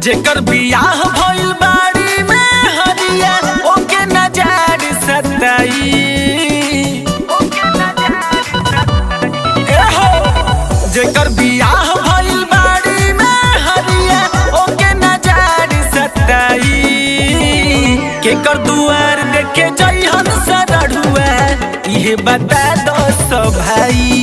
जेकर बियाह भइल बाड़ी में हरिया ओके नजर सताई। जेकर बियाह भइल बाड़ी में हरिया ओके नजर सताई। केकर दुआर देखे जइहन सरढ़ुआ इहे बता दो सब भाई।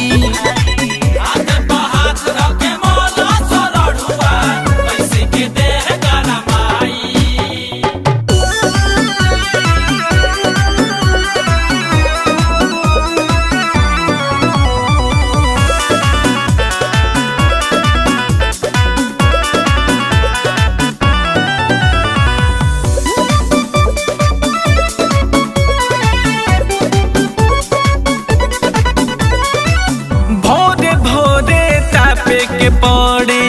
के पड़े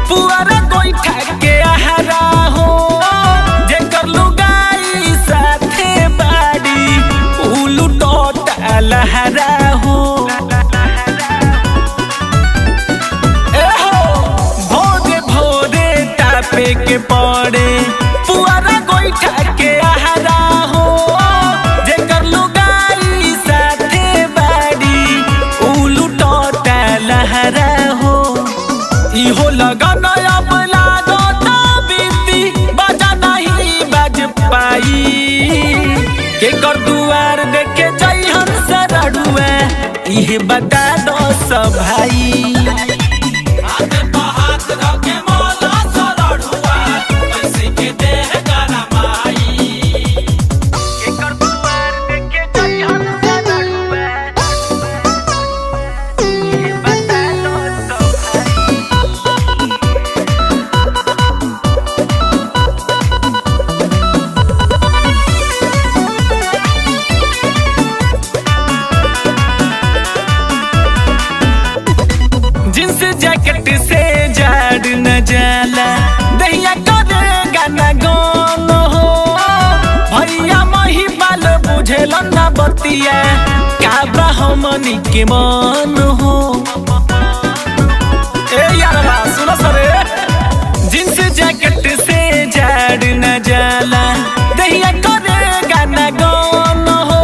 पुआरा गोइठा के आहारा हो। जेकर लुगाई साथे बाड़ी उलू टोटा लहरा हो। भोरे भोरे तापे के पड़े पुआरा गोइठा के आहारा हो। जेकर लुगाई साथे बाड़ी उलू टोटा लहरा हो। इहो लगन अब लागता बीती बजा नहीं बज पाई। केकर दुआर देखे जइहन सरढ़ुआ इहे बता दो सब भाई। जींस जैकेट से जाड़ न जाला दहिया करेगा न गौन हो। भैया मही बाल बुझेल न बतिया काबा हमनी के मन हो। ए यारबा सुनो सरे जींस जैकेट से जाड़ न जाला दहिया करेगा न गौन हो।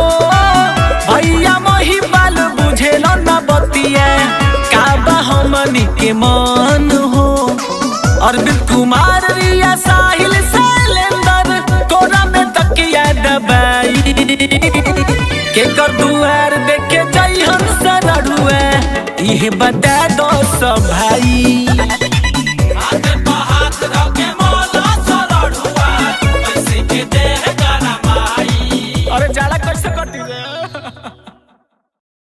भैया मही बाल बुझेल न बतिया हमनी के मन हो। अरविंद कुमार रिया साहिल शैलेंदर कोरा में तकिया दबाई। केकर दुआर देखे जइहन सरढ़ुआ इहे बता दो सब भाई।